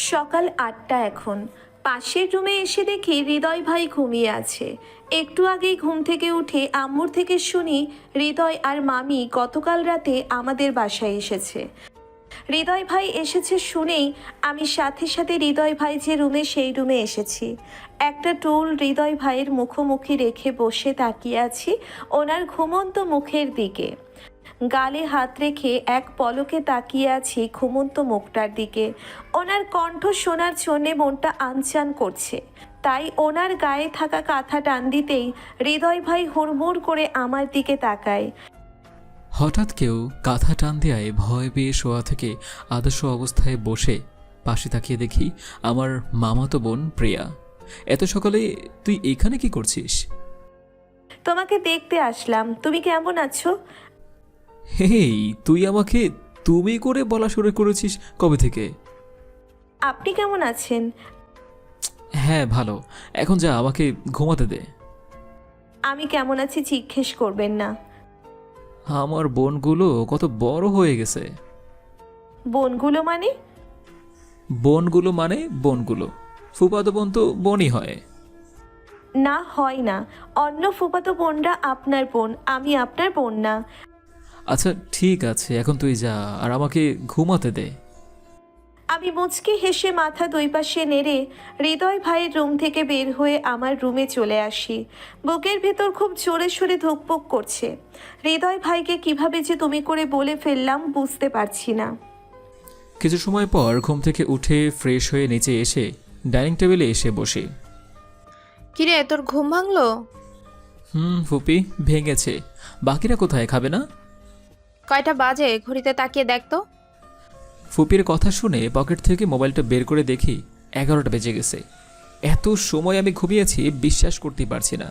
সকাল ৮টা এখন। পাশের রুমে এসে দেখি হৃদয় ভাই ঘুমিয়ে আছে। একটু আগেই ঘুম থেকে উঠে আম্মুর থেকে শুনি হৃদয় আর মামি গতকাল রাতে আমাদের বাসায় এসেছে। হৃদয় ভাই এসেছে শুনেই আমি সাথে সাথে হৃদয় ভাই যে রুমে সেই রুমে এসেছি। একটা টুল হৃদয় ভাইয়ের মুখোমুখি রেখে বসে তাকিয়ে আছি ওনার ঘুমন্ত মুখের দিকে। গালে হাত রেখে এক পলকে তাকিয়ে আছি ঘুমন্ত মুখটার দিকে। ওনার কণ্ঠ শোনার জন্যে মনটা আনচান করছে, তাই ওনার গায়ে থাকা কাঁথা টান দিতেই হৃদয় ভাই হুড়মুড় করে আমার দিকে তাকায়। হঠাৎ কেউ কাঁথা টান দেয়ায় ভয় পেয়ে শোয়া থেকে আদর্শ অবস্থায় বসে পাশে তাকিয়ে দেখি আমার মামাতো বোন প্রিয়া। এত সকালে তুই এখানে কি করছিস? তোমাকে দেখতে আসলাম, তুমি কেমন আছো? হেই, তুই আমাকে তুমি করে বলা শুরু করেছিস কবে থেকে? আপনি কেমন আছেন? হ্যাঁ ভালো, এখন যা আমাকে ঘুমাতে দে। আমি কেমন আছি জিজ্ঞেস করবেন না। আমার বোনগুলো কত বড় হয়ে গেছে। বোনগুলো মানে? বোনগুলো মানে বোনগুলো, ফুফাতো বোন তো বোনই হয়। না, হয় না। অন্য ফুফাতো বোনরা আপনার বোন, আমি আপনার বোন না। আচ্ছা ঠিক আছে, এখন তুই যা আর আমাকে ঘুমাতে দে। আমি মুচকি হেসে মাথা দুই পাশে নেড়ে হৃদয় ভাইয়ের রুম থেকে বের হয়ে আমার রুমে চলে আসি। বুকের ভেতর খুব জোরে সোরে ধুকপুক করছে। হৃদয় ভাইকে কিভাবে যে তুমি করে বলে ফেললাম বুঝতে পারছি না। কিছু সময় পর ঘুম থেকে উঠে ফ্রেশ হয়ে নিচে এসে ডাইনিং টেবিলে এসে বসি। কিরে, তোর ঘুম ভাঙলো? ফুপি, ভেঙেছে। বাকিরা কোথায়, খাবে না? কয়টা বাজে ঘড়িতে তাকিয়ে দেখ তো। ফুপির কথা শুনে পকেট থেকে মোবাইলটা বের করে দেখি 11টা বেজে গেছে। এত সময় আমি ঘুমিয়েছি বিশ্বাস করতেই পারছি না।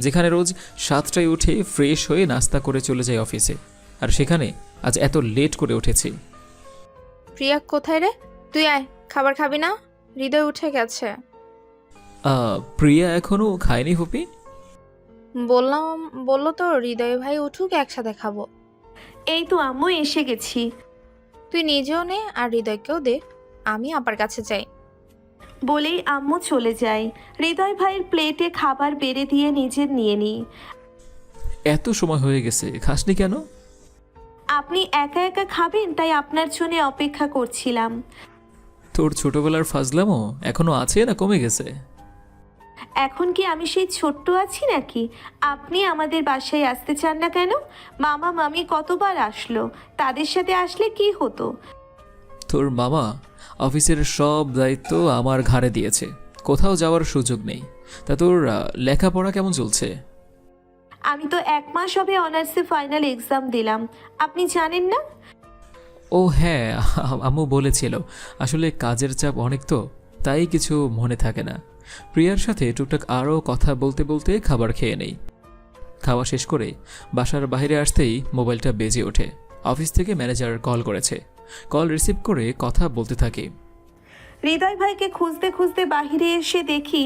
যেখানে রোজ 7টায় উঠে ফ্রেশ হয়ে নাস্তা করে চলে যাই অফিসে, আর সেখানে আজ এত লেট করে উঠেছি। প্রিয়া কোথায় রে? তুই আয়, খাবার খাবি না? হৃদয় উঠে গেছে। প্রিয়া এখনো খায়নি ফুপি? বললো তো হৃদয় ভাই উঠুক একসাথে খাবো। এই তো আম্মু এসে গেছি। তুই নিজেও নে আর হৃদয়কেও দে, আমি আপার কাছে যাই। বলেই আম্মু চলে যায়। হৃদয় ভাইয়ের প্লেটে খাবার বেড়ে দিয়ে নিজের নিয়ে নিই। এত সময় হয়ে গেছে, খাসনি কেন? আপনি একা একা খাবেন তাই আপনার জন্য অপেক্ষা করছিলাম। তোর ছোটবেলার ফাজলামো এখনো আছে না কমে গেছে? এখন কি আমি সেই ছোট্ট আছি নাকি? আপনি আমাদের বাসায় আসতে চান না কেন? মামা মামি কতবার আসলো, তাদের সাথে আসলে কি হতো? তোর মামা অফিসের সব দায়িত্ব আমার ঘাড়ে দিয়েছে, কোথাও যাওয়ার সুযোগ নেই। তা তোর লেখাপড়া কেমন চলছে? আমি তো 1 মাস হবে অনার্সে ফাইনাল এক্সাম দিলাম, আপনি জানেন না? ও হ্যাঁ, আম্মু বলেছিল। আসলে কাজের চাপ অনেক তো, তাই কিছু মনে থাকে না। প্রিয়ার সাথে টুকটাক আরও কথা বলতে বলতে খাবার খেয়ে নেই। খাওয়া শেষ করে বাসার বাইরে আসতেই মোবাইলটা বেজে ওঠে। অফিস থেকে ম্যানেজার কল করেছে। কল রিসিভ করে কথা বলতে থাকি। হৃদয় ভাইকে খুঁজতে খুঁজতে বাহিরে এসে দেখি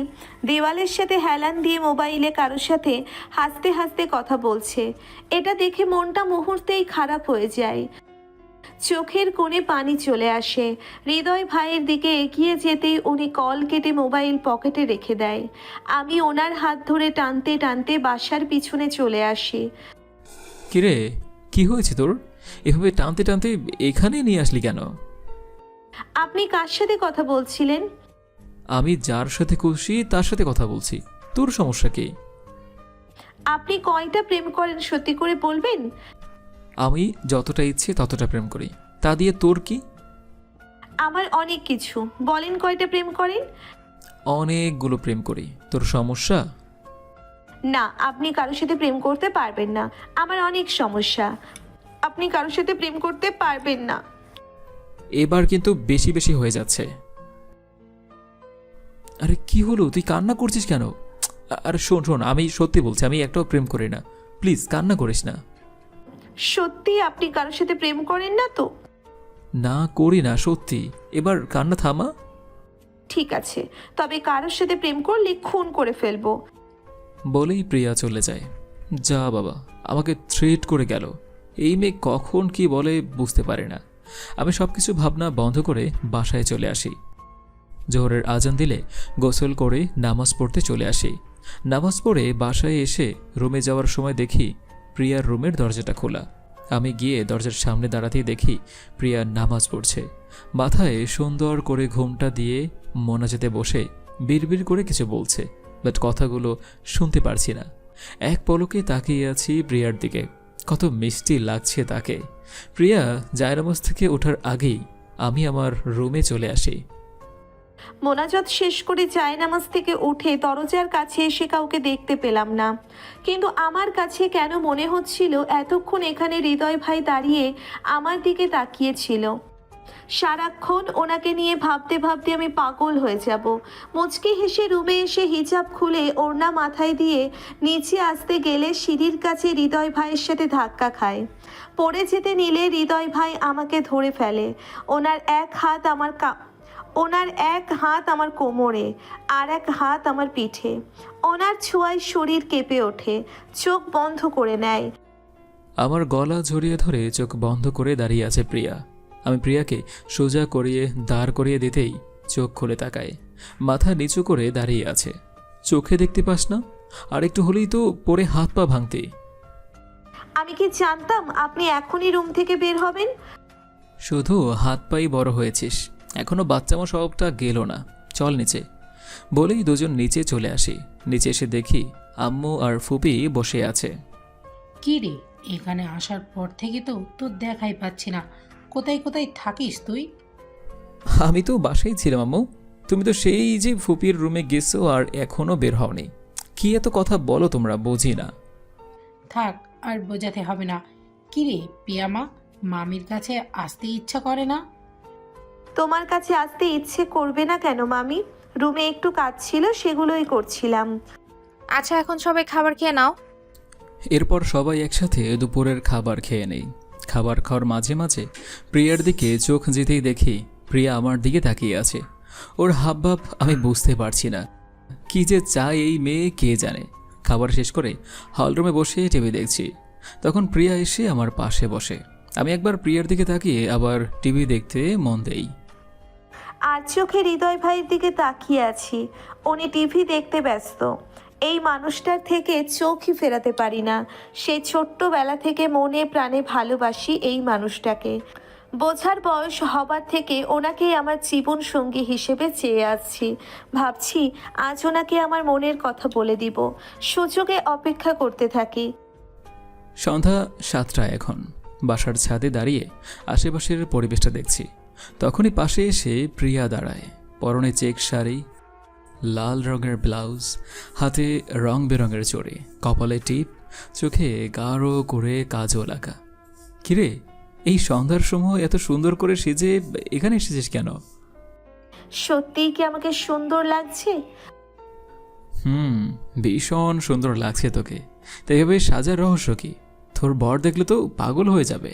দেওয়ালের সাথে হেলান দিয়ে মোবাইলে কারোর সাথে হাসতে হাসতে কথা বলছে। এটা দেখে মনটা মুহূর্তেই খারাপ হয়ে যায়, চোখের কোণে পানি চলে আসে। হৃদয় ভাইয়ের দিকে এগিয়ে যেতেই উনি কল কেটে মোবাইল পকেটে রেখে দেয়। আমি ওনার হাত ধরে টানতে টানতে বাসার পিছনে চলে আসি। কিরে, কি হয়েছে তোর? এভাবে টানতে টানতে এখানে নিয়ে আসলি কেন? আপনি কার সাথে কথা বলছিলেন? আমি যার সাথে খুশি তার সাথে কথা বলছি, তোর সমস্যা কি? আপনি কয়টা প্রেম করেন সত্যি করে বলবেন? আমি যতটা ইচ্ছে ততটা প্রেম করি, তা দিয়ে তোর কি? আমার অনেক কিছু, বলেন কয়টা প্রেম করেন? অনেকগুলো প্রেম করি, তোর সমস্যা? না, আপনি কারোর সাথে প্রেম করতে পারবেন না, আমার অনেক সমস্যা। আপনি কারোর সাথে প্রেম করতে পারবেন না। এবার কিন্তু বেশি বেশি হয়ে যাচ্ছে। আরে কি হলো, তুই কান্না করছিস কেন? আরে শোন শোন, আমি সত্যি বলছি, আমি একটাও প্রেম করি না, প্লিজ কান্না করিস না। সত্যি আপনি কারোর সাথে প্রেম করেন না তো? না করি না সত্যি, এবার কান্না থামা। ঠিক আছে, তবে কারোর সাথে প্রেম করলে খুন করে ফেলবো। বলেই প্রিয়া চলে যায়। যা বাবা, আমাকে থ্রেট করে গেল। এই মেয়ে কখন কি বলে বুঝতে পারে না। আমি সবকিছু ভাবনা বন্ধ করে বাসায় চলে আসি। জোহরের আজান দিলে গোসল করে নামাজ পড়তে চলে আসি। নামাজ পড়ে বাসায় এসে রুমে যাওয়ার সময় দেখি প্রিয়ার রুমের দরজাটা খোলা। আমি গিয়ে দরজার সামনে দাঁড়াতেই দেখি প্রিয়া নামাজ পড়ছে। মাথায় সুন্দর করে ঘুমটা দিয়ে মোনাজাতে বসে বিড়বিড় করে কিছু বলছে, বাট কথাগুলো শুনতে পারছি না। এক পলকে তাকিয়ে আছি প্রিয়ার দিকে, কত মিষ্টি লাগছে তাকে। প্রিয়া জায়নামাজ থেকে ওঠার আগেই আমি আমার রুমে চলে আসি। মোনাজাত শেষ করে জায়নামাজ থেকে উঠে দরজার কাছে এসে কাউকে দেখতে পেলাম না, কিন্তু আমার কাছে কেন মনে হচ্ছিল এতক্ষণ এখানে হৃদয় ভাই দাঁড়িয়ে আমার দিকে তাকিয়েছিল। সারাক্ষণ ওনাকে নিয়ে ভাবতে ভাবতে আমি পাগল হয়ে যাব। মুচকি হেসে রুমে এসে হিজাব খুলে ওড়না মাথায় দিয়ে নিচে আসতে গেলে সিঁড়ির কাছে হৃদয় ভাইয়ের সাথে ধাক্কা খায়। পড়ে যেতে নিলে হৃদয় ভাই আমাকে ধরে ফেলে। ওনার এক হাত আমার কোমরে, আর এক হাত আমার পিঠে। ওনার ছোঁয়ায় শরীর কেঁপে ওঠে, চোখ বন্ধ করে নেয়। আমার গলা জড়িয়ে ধরে চোখ বন্ধ করে দাঁড়িয়ে আছে প্রিয়া। আমি প্রিয়াকে সোজা করিয়ে দাঁড় করিয়ে দিতেই চোখ খুলে তাকায়। মাথা নিচু করে দাঁড়িয়ে আছে। চোখে দেখতে পাস না? আর একটু হলেই তো পরে হাত পা ভাঙতে। আমি কি জানতাম আপনি এখনই রুম থেকে বের হবেন? শুধু হাত পাই বড় হয়েছিস, এখনো বাচ্চামো স্বভাবটা গেল না। চল নিচে, বলেই দুজন নিচে চলে আসি। নিচে এসে দেখি আম্মু আর ফুপি বসে আছে। কি রে, এখানে আসার পর থেকে তো তোর দেখাই পাচ্ছি না। কোথায় কোথায় থাকিস তুই? আমি তো বাসায় ছিলাম আম্মু, তুমি তো সেই যে ফুপির রুমে গেছো আর এখনো বের হওনি। কি এত কথা বলো তোমরা, বুঝি না। থাক, আর বোঝাতে হবে না। কি রে পিয়ামা, মামির কাছে আসতে ইচ্ছা করে না? তোমার কাছে আসতে ইচ্ছে করবে না কেন মামি? রুমে একটু কাজ ছিল, সেগুলোই করছিলাম। আচ্ছা, এখন সবাই খাবার খেয়ে নাও। এরপর সবাই একসাথে দুপুরের খাবার খেয়ে নেই। খাবার খাওয়ার মাঝে মাঝে প্রিয়ার দিকে চোখ যেতেই দেখি প্রিয়া আমার দিকে তাকিয়ে আছে। ওর হাবভাব আমি বুঝতে পারছি না, কি যে চায় এই মেয়ে কে জানে। খাবার শেষ করে হলরুমে বসে টিভি দেখছি, তখন প্রিয়া এসে আমার পাশে বসে। আমি একবার প্রিয়ার দিকে তাকিয়ে আবার টিভি দেখতে মন দেই। আর চোখে হৃদয় ভাইয়ের দিকে তাকিয়ে আছি। উনি টিভি দেখতে ব্যস্ত। এই মানুষটার থেকে চোখই ফেরাতে পারি না। সেই ছোট্টবেলা থেকে মনে প্রাণে ভালোবাসি এই মানুষটাকে। বোঝার বয়স হবার থেকে ওনাকেই আমার জীবন সঙ্গী হিসেবে চেয়ে আসছি। ভাবছি আজ ওনাকে আমার মনের কথা বলে দিব। সুযোগে অপেক্ষা করতে থাকি। সন্ধ্যা 7টা এখন। বাসার ছাদে দাঁড়িয়ে আশেপাশের পরিবেশটা দেখছি। তখনই পাশে এসে প্রিয়া দাঁড়ায়। পরনে চেক শাড়ি, লাল রঙের ব্লাউজ, হাতে রং বেরঙের চড়ি, কপালে টিপ, চোখে গাঢ় করে কাজল আঁকা। কিরে, এই সন্ধ্যার সময় এত সুন্দর করে সেজে এখানে এসেছিস কেন? সত্যিই কি আমাকে সুন্দর লাগছে? ভীষণ সুন্দর লাগছে তোকে। তো এভাবে সাজার রহস্য কি? তোর বর দেখলে তো পাগল হয়ে যাবে।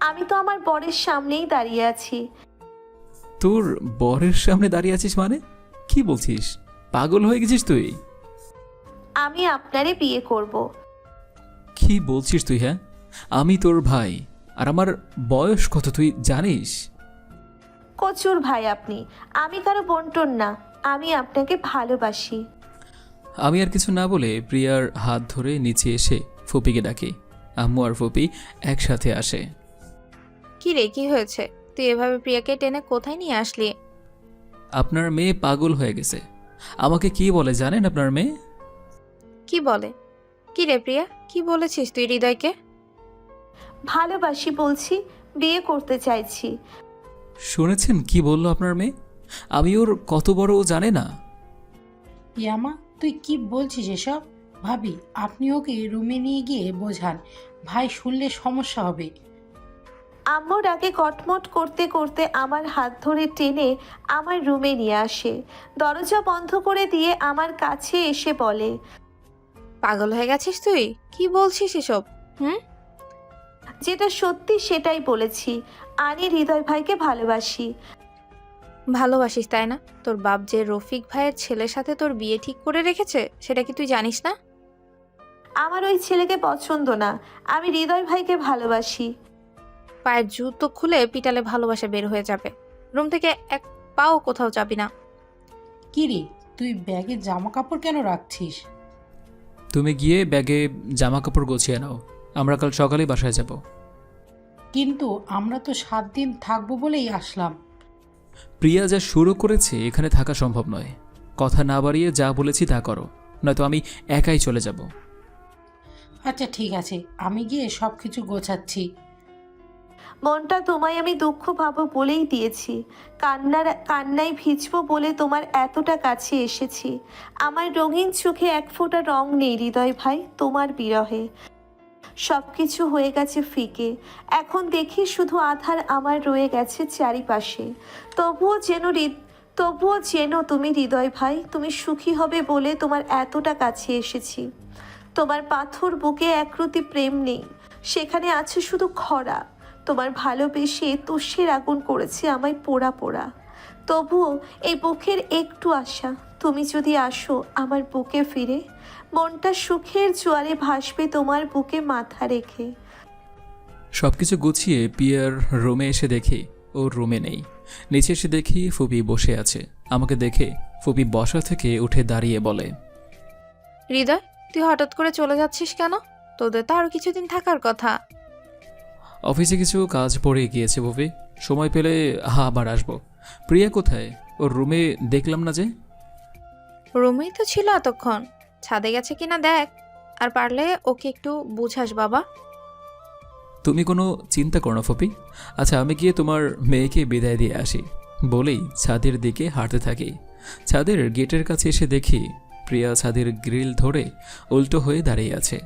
আমি তো আমার বরের সামনেই দাঁড়িয়ে আছি। তোর বরের সামনে দাঁড়িয়ে আছিস মানে? কি বলছিস? পাগল হয়ে গেছিস তুই? আমি আপনারে বিয়ে করব। কি বলছিস তুই? হ্যাঁ, আমি তোর ভাই, আর আমার বয়স কত তুই জানিস? কচুর ভাই আপনি, আমি কারো বন্টন না। আমি আপনাকে ভালোবাসি। আমি আর কিছু না বলে প্রিয়ার হাত ধরে নিচে এসে ফুপিকে ডাকি। আম্মু আর ফুপি একসাথে আসে। কি রে, কি হয়েছে? তুই এভাবে প্রিয়াকে টেনে কোথায় নিয়ে আসলি? আপনার মেয়ে পাগল হয়ে গেছে। আমাকে কি বলে জানেন আপনার মেয়ে? কি বলে? কি রে প্রিয়া, কি বলেছিস তুই হৃদয়কে? ভালোবাসি বলছি, বিয়ে করতে চাইছি। শুনেছেন কি বললো আপনার মেয়ে? আমি ওর কত বড় ও জানে না। পিয়ামা, তুই কি বলছিস এসব? ভাবি, আপনি ওকে রুমে নিয়ে গিয়ে বোঝান। ভাই শুনলে সমস্যা হবে। আম্মুর আগে কটমট করতে করতে আমার হাত ধরে টেনে আমার রুমে নিয়ে আসে। দরজা বন্ধ করে দিয়ে আমার কাছে এসে বলে, পাগল হয়ে গেছিস তুই? কি বলছিস এসব? যেটা সত্যি সেটাই বলেছি। আমি হৃদয় ভাইকে ভালোবাসি। ভালোবাসিস তাই না? তোর বাপ যে রফিক ভাইয়ের ছেলের সাথে তোর বিয়ে ঠিক করে রেখেছে, সেটা কি তুই জানিস না? আমার ওই ছেলেকে পছন্দ না। আমি হৃদয় ভাইকে ভালোবাসি। পায়ের জুতো খুলে পিটালে ভালোবাসা বের হয়ে যাবে। রুম থেকে পাও কোথাও যাবি না। কি রে, তুই ব্যাগে জামা কাপড় কেন রাখছিস? তুমি গিয়ে ব্যাগে জামা কাপড় গুছিয়ে নাও, আমরা কাল সকালেই বাসায় যাব। কিন্তু আমরা তো 7 দিন থাকবো বলেই আসলাম। প্রিয়া যা শুরু করেছে এখানে থাকা সম্ভব নয়। কথা না বাড়িয়ে যা বলেছি তা করো, নয়তো আমি একাই চলে যাব। আচ্ছা ঠিক আছে, আমি গিয়ে সব কিছু গোছাচ্ছি। মনটা তোমায় আমি দুঃখ পাবো বলেই দিয়েছি, কান্নায় ভিজবো বলে তোমার এতটা কাছে এসেছি। আমার রঙিন চোখে এক ফোঁটা রং নেই হৃদয় ভাই তোমার বিরহে। সব কিছু হয়ে গেছে ফিকে, এখন দেখি শুধু আধার আমার রয়ে গেছে চারিপাশে। তবুও যেন তুমি হৃদয় ভাই, তুমি সুখী হবে বলে তোমার এতটা কাছে এসেছি। তোমার পাথর বুকে একরতি প্রেম নেই, সেখানে আছে শুধু খরা। তোমার ভালোবেসে তুষ্যের আগুন করেছে আমায় পোড়া পোড়া। তবুও এই বুকের একটু আশা, তুমি যদি আসো আমার বুকে ফিরে, মনটা সুখের জোয়ারে ভাসবে তোমার বুকে মাথা রেখে। সবকিছু গুছিয়ে পিয়ার রুমে এসে দেখি ও রুমে নেই। নিচে এসে দেখি ফুপি বসে আছে। আমাকে দেখে ফুপি বসা থেকে উঠে দাঁড়িয়ে বলে, হৃদয়, তুই হঠাৎ করে চলে যাচ্ছিস কেন? তোদের তো আরো কিছুদিন থাকার কথা। অফিসে কিছু কাজ পড়ে গিয়েছে ফুপি, সময় পেলে আবার আসবো। প্রিয়া কোথায়? ওর রুমে দেখলাম না যে। রুমেই তো ছিল এতক্ষণ, ছাদে গেছে কিনা দেখ, আর পারলে ওকে একটু বুঝাস বাবা। তুমি কোনো চিন্তা করো না ফুপি। আচ্ছা আমি গিয়ে তোমার মেয়েকে বিদায় দিয়ে আসি বলেই ছাদের দিকে হাঁটতে থাকি। ছাদের গেটের কাছে এসে দেখি প্রিয়া ছাদের গ্রিল ধরে উল্টো হয়ে দাঁড়িয়ে আছে।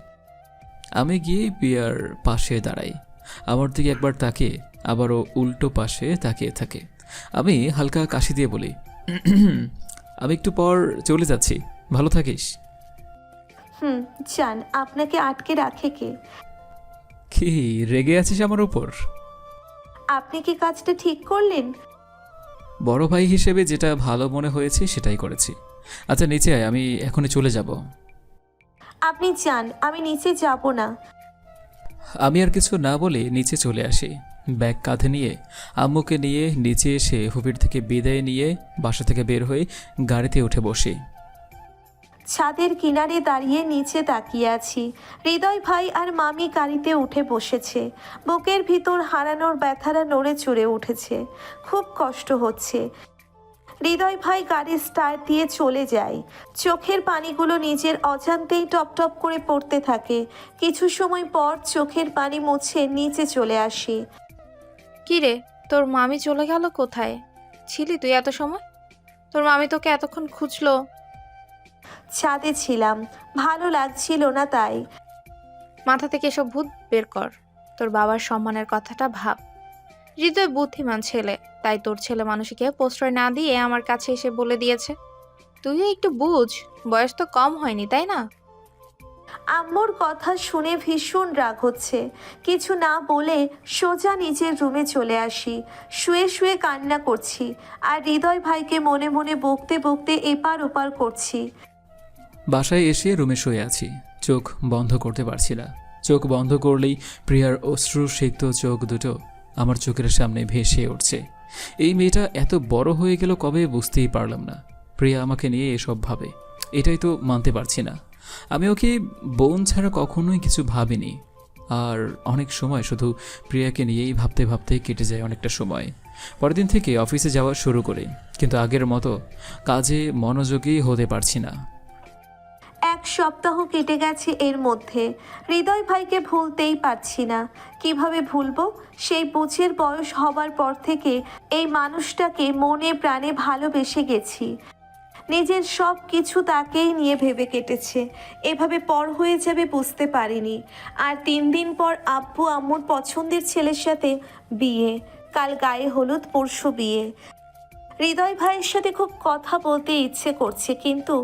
আমি গিয়ে প্রিয়ার পাশে দাঁড়াই। আমার দিকে একবার তাকিয়ে আবারও উল্টো পাশে তাকিয়ে থাকে। আমি হালকা কাশি দিয়ে বলি, আমি একটু পর চলে যাচ্ছি, ভালো থাকিস। জান, আপনাকে আটকে রাখে কে? কি রেগে আছিস আমার উপর? আপনি কি কাজটা ঠিক করলেন? বড় ভাই হিসেবে যেটা ভালো মনে হয়েছে সেটাই করেছি। আচ্ছা নিচে আয়, আমি এখনই চলে যাব। আপনি যান, আমি নিচে যাব না। আমি আর কিছু না বলে নিচে চলে আসি। ব্যাগ কাঁধে নিয়ে আম্মুকে নিয়ে নিচে এসে হুপির থেকে বিদায় নিয়ে বাসা থেকে বের হয়ে গাড়িতে উঠে বসি। ছাদের কিনারে দাঁড়িয়ে নিচে তাকিয়ে আছি। হৃদয় ভাই আর মামি গাড়িতে উঠে বসেছে। বুকের ভিতর হারানোর ব্যথারা নড়ে চড়ে উঠেছে, খুব কষ্ট হচ্ছে। হৃদয় ভাই গাড়ি স্টার্ট দিয়ে চলে যায়। চোখের পানিগুলো নিজের অজান্তেই টপ টপ করে পড়তে থাকে। কিছু সময় পর চোখের পানি মুছে নিচে চলে আসি। কি রে, তোর মামি চলে গেল কোথায়? ছিলি তুই এত সময়? তোর মামি তোকে এতক্ষণ খুঁজলো। ছাদে ছিলাম, ভালো লাগছিল না তাই। মাথা থেকে এসব ভূত বের কর, তোর বাবার সম্মানের কথাটা ভাব। হৃদয় বুদ্ধিমান ছেলে, তাই তোর ছেলে মানুষকে প্রশ্রয় না দিয়ে আমার কাছে এসে বলে দিয়েছে। তুইও একটু বুঝ, বয়স তো কম হয়নি তাই না? আম্মুর কথা শুনে ভীষণ রাগ হচ্ছে। কিছু না বলে সোজা নিজের রুমে চলে আসি। শুয়ে শুয়ে কান্না করছি আর হৃদয় ভাইকে মনে মনে বকতে বকতে এপার ওপার করছি। বাসায় এসে রুমে শুয়ে আছি, চোখ বন্ধ করতে পারছি না। চোখ বন্ধ করলেই প্রিয়ার অশ্রুসিক্ত চোখ দুটো আমার চোখের সামনে ভেসে উঠছে। এই মেয়েটা এত বড় হয়ে গেল কবে বুঝতেই পারলাম না। প্রিয়া আমাকে নিয়ে এসব ভাবে, এটাই তো মানতে পারছি না। আমি ওকে বোন ছাড়া কখনোই কিছু ভাবিনি। আর অনেক সময় শুধু প্রিয়াকে নিয়েই ভাবতে ভাবতে কেটে যায় অনেকটা সময়। পরের দিন থেকে অফিসে যাওয়া শুরু করি, কিন্তু আগের মতো কাজে মনোযোগী হতে পারছি না। 1 সপ্তাহ কেটে গেছে এর মধ্যে। হৃদয় ভাইকে ভুলতেই পারছি না। কিভাবে ভুলবো? সেই বুঝের বয়স হবার পর থেকে এই মানুষটাকে মনে প্রাণে ভালোবেসে গেছি। নিজের সব কিছু তাকেই নিয়ে ভেবে কেটেছে। এভাবে পর হয়ে যাবে বুঝতে পারিনি। আর 3 দিন পর আব্বু আম্মুর পছন্দের ছেলের সাথে বিয়ে। কাল গায়ে হলুদ, পরশু বিয়ে। হৃদয় ভাইয়ের সাথে খুব কথা বলতে ইচ্ছে করছে, কিন্তু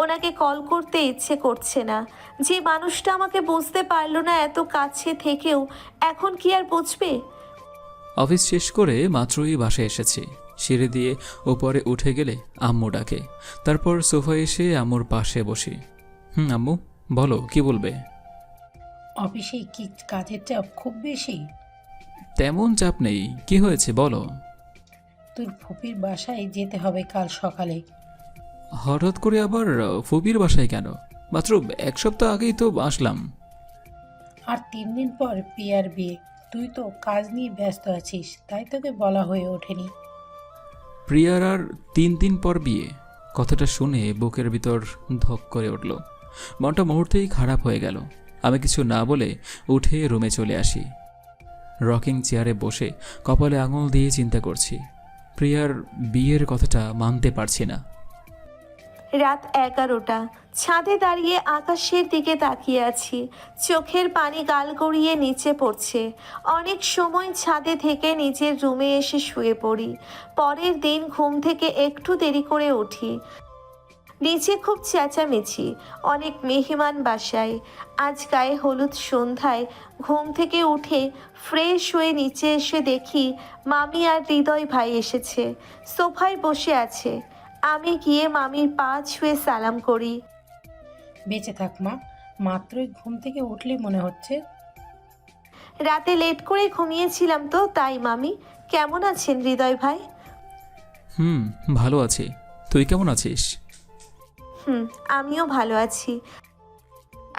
ওনাকে কল করতে ইচ্ছে করছে না। যে মানুষটা আমাকে বুঝতে পারলো না এত কাছে থেকেও, এখন কি আর বুঝবে? অফিস শেষ করে মাত্রই বাসায় এসেছি। সিঁড়ি দিয়ে ওপরে উঠে গেলে আম্মু ডাকে। তারপর সোফায় এসে আম্মুর পাশে বসি। আম্মু বলো, কি বলবে? অফিসে কি কাজের চাপ খুব বেশি? তেমন চাপ নেই, কি হয়েছে বলো। তোর ফুপির বাসায় যেতে হবে কাল সকালে। হঠাৎ করে আবার ফুপির বাসায় কেন? মাত্র 1 সপ্তাহ আগেই তো আসলাম। আর 3 দিন পর পিয়ার বিয়ে, তুই তো কাজ নিয়ে ব্যস্ত আছিস, তাই তোকে বলা হয়ে ওঠেনি। প্রিয়ার আর 3 দিন পর বিয়ে, কথাটা শুনে বুকের ভিতর ধক করে উঠল। মনটা মুহূর্তেই খারাপ হয়ে গেল। আমি কিছু না বলে উঠে রুমে চলে আসি। রকিং চেয়ারে বসে কপালে আঙুল দিয়ে চিন্তা করছি। প্রিয়ার বিয়ের কথাটা মানতে পারছি না। রাত 11টা, ছাদে দাঁড়িয়ে আকাশের দিকে তাকিয়ে আছি। চোখের পানি গাল গড়িয়ে নিচে পড়ছে। অনেক সময় ছাদে থেকে নিজের রুমে এসে শুয়ে পড়ি। পরের দিন ঘুম থেকে একটু দেরি করে উঠি। নিচে খুব চেঁচামেচি, অনেক মেহমান বাসায়। আজ গায়ে হলুদ সন্ধ্যায় ঘুম থেকে উঠে ফ্রেশ হয়ে নিচে এসে দেখি মামি আর হৃদয় ভাই এসেছে, সোফায় বসে আছে। আমি গিয়ে মামির পা ছুঁয়ে সালাম করি। বেঁচে থাক মা, মাত্রই ঘুম থেকে উঠলি মনে হচ্ছে। রাতে লেট করে ঘুমিয়েছিলাম তো তাই। মামি কেমন আছেন হৃদয় ভাই? ভালো আছি। তুই কেমন আছিস? আমিও ভালো আছি।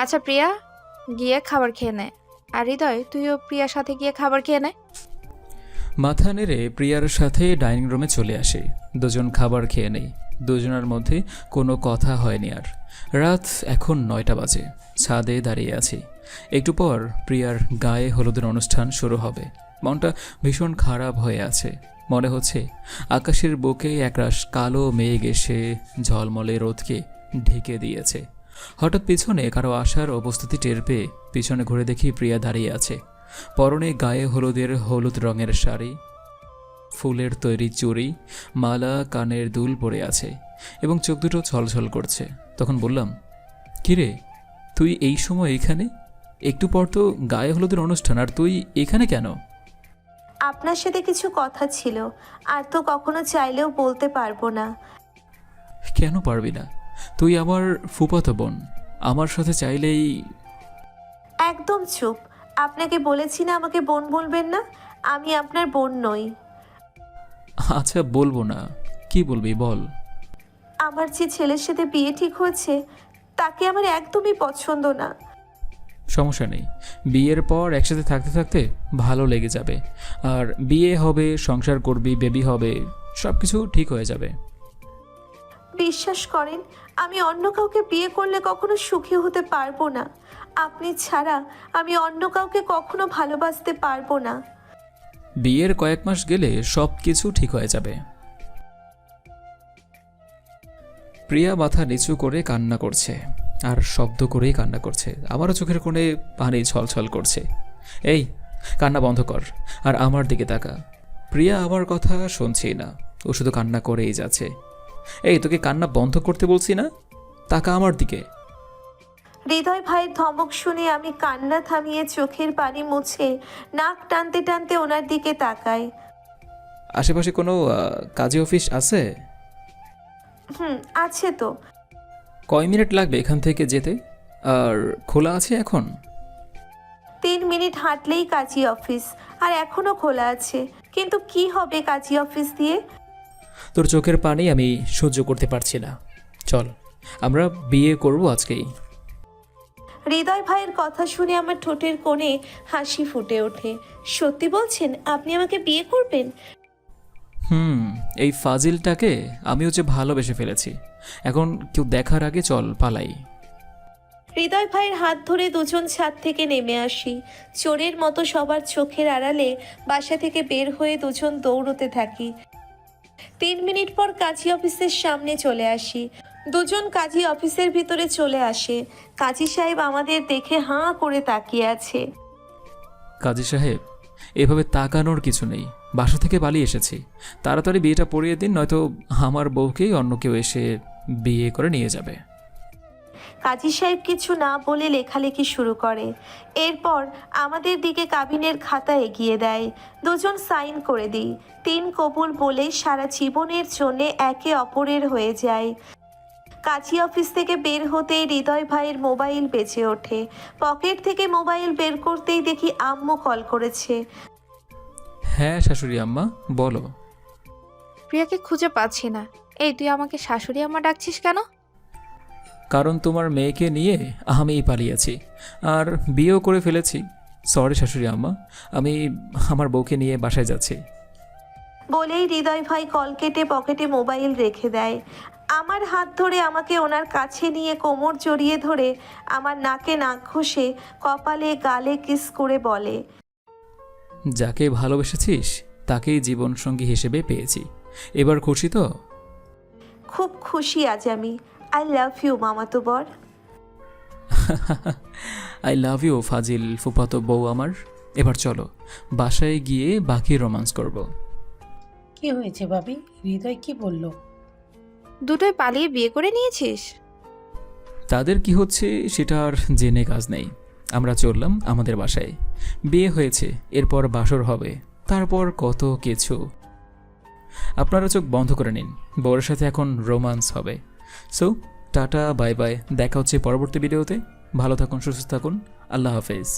আচ্ছা প্রিয়া, গিয়ে খাবার খেয়ে নে। আর হৃদয়, তুইও প্রিয়ার সাথে গিয়ে খাবার খেয়ে নে। মাথা নেড়ে প্রিয়ার সাথে ডাইনিং রুমে চলে আসি। দুজন খাবার খেয়ে নেই। দুজনের মধ্যে কোনো কথা হয়নি আর। রাত এখন 9টা বাজে। ছাদে দাঁড়িয়ে আছি। একটু পর প্রিয়ার গায়ে হলুদের অনুষ্ঠান শুরু হবে। মনটা ভীষণ খারাপ হয়ে আছে। মনে হচ্ছে আকাশের বুকে একরাশ কালো মেঘ এসে ঝলমলে রোদকে ঢেকে দিয়েছে। হঠাৎ পিছনে কারো আসার উপস্থিতি টের পেয়ে পিছনে ঘুরে দেখি প্রিয়া দাঁড়িয়ে আছে। পরনে গায়ে হলুদ রঙের শাড়ি, ফুলের তৈরি চুড়ি, মালা, কানের দুল পরে আছে এবং চোখ দুটো ছলছল করছে। তখন বললাম, কিরে তুই এই সময় এখানে? একটু পর তো গায়ে হলুদের অনুষ্ঠান, আর তুই এখানে কেন? আপনার সাথে কিছু কথা ছিল, আর তো কখনো চাইলেও বলতে পারবো না। কেন পারবি না? তুই আমার ফুফাতো বোন, আমার সাথে চাইলেই। একদম চুপ। আপনাকে বলেছি না আমাকে বোন বলবেন না। আমি আপনার বোন নই। আচ্ছা বলবো না, কি বলবি বল। আমার যে ছেলের সাথে বিয়ে ঠিক হয়েছে তাকে আমার একদমই পছন্দ না। সমস্যা নেই, বিয়ের পর একসাথে থাকতে থাকতে ভালো লেগে যাবে। আর বিয়ে হবে, সংসার করবি, বেবি হবে, সব কিছু ঠিক হয়ে যাবে। বিশ্বাস করেন, আমি অন্য কাউকে বিয়ে করলে কখনো সুখী হতে পারবো না। আপনি ছাড়া আমি অন্য কাউকে কখনো ভালোবাসতে পারবো না। বিয়ের কয়েক মাস গেলে সব কিছু ঠিক হয়ে যাবে। প্রিয়া মাথা নিচু করে কান্না করছে, আর শব্দ করেই কান্না করছে। আমারও চোখের কোণে পানি ছলছল করছে। এই কান্না বন্ধ কর, আর আমার দিকে তাকা। প্রিয়া আমার কথা শুনছেই না, ও শুধু কান্না করেই যাচ্ছে। এই তোকে কান্না বন্ধ করতে বলছি না, তাকা আমার দিকে। হৃদয় ভাইয়ের ধমক শুনে আমি কান্না থামিয়ে চোখের পানি মুছে নাক টানতে টানতে ওনার দিকে তাকাই। আশেপাশে কোনো কাজী অফিস আছে? আছে তো। কয় মিনিট লাগবে এখান থেকে যেতে? আর খোলা আছে এখন? 3 মিনিট হাঁটলেই কাজী অফিস, আর এখনো খোলা আছে। কিন্তু কি হবে কাজী অফিস দিয়ে? তোর চোখের পানি আমি সহ্য করতে পারছি না। চল, আমরা বিয়ে করব আজকেই। হৃদয় ভাইয়ের কথা শুনে আমার ঠোঁটের কোণে হাসি ফুটে ওঠে। সত্যি বলছেন আপনি আমাকে বিয়ে করবেন? এই ফাজিলটাকে আমিও যে ভালোবেসে ফেলেছি। এখন কেউ দেখার আগে চল পালাই। হৃদয় ভাইয়ের হাত ধরে দুজন ছাদ থেকে নেমে আসি। চোরের মতো সবার চোখের আড়ালে বাসা থেকে বের হয়ে দুজন দৌড়তে থাকি। 3 মিনিট পর কাজী অফিসের সামনে চলে আসি। দুজন কাজী অফিসের ভিতরে চলে আসে। কাজী সাহেব আমাদের দেখে হাঁ করে তাকিয়ে আছে। কাজী সাহেব, এভাবে তাকানোর কিছু নেই। বাসা থেকে পালিয়ে এসেছি, তাড়াতাড়ি বিয়েটা পড়িয়ে দিন, নয়তো আমার বউকেই অন্য কেউ এসে বিয়ে করে নিয়ে যাবে। কাজী সাহেব কিছু না বলে লেখালেখি শুরু করে। এরপর আমাদের দিকে কাবিনের খাতা এগিয়ে দেয়। দুজন সাইন করে দিই। 3 কবুল বলে সারা জীবনের জন্য একে অপরের হয়ে যায়। কাজী অফিস থেকে বের হতেই হৃদয় ভাইয়ের মোবাইল বেজে ওঠে। পকেট থেকে মোবাইল বের করতেই দেখি আম্মু কল করেছে। হ্যাঁ শাশুড়ি আম্মা, বলো। প্রিয়াকে খুঁজে পাচ্ছি না। এই তুই আমাকে শাশুড়ি আম্মা ডাকছিস কেন? কারণ তোমার মেয়েকে নিয়ে আমিই পালিয়েছি আর বিয়েও করে ফেলেছি। সরি শাশুড়ি আম্মা, আমি আমার বউকে নিয়ে বাসায় যাচ্ছি। বলেই হৃদয় ভাই কল কেটে পকেটে মোবাইল রেখে দেয়। আমার হাত ধরে আমাকে ওনার কাছে নিয়ে কোমর জড়িয়ে ধরে আমার নাকে নাক ঘষে কপালে গালে কিস করে বলে, যাকে ভালোবেসেছিস তাকেই জীবনসঙ্গী হিসেবে পেয়েছি, এবার খুশি তো? খুব খুশি আজ আমি। আই লাভ ইউ মামাতো বর। আই লাভ ইউ ফাজিল ফুফাতো বউ আমার। এবার চলো বাসায় গিয়ে বাকি রোমান্স করব। কি হয়েছে ভাবি? হৃদয় কি বলল? দুটোই পালিয়ে বিয়ে করে নিয়েছিস? তাদের কি হচ্ছে সেটা আর জেনে কাজ নেই। আমরা চললাম আমাদের বাসায়, বিয়ে হয়েছে, এরপর বাসর হবে, তারপর কত কিছু। আপনারা চোখ বন্ধ করে নিন, বউয়ের সাথে এখন রোমান্স হবে। সো টাটা, বাই বাই, দেখা হচ্ছে পরবর্তী ভিডিওতে। ভালো থাকুন, সুস্থ থাকুন, আল্লাহ হাফেজ।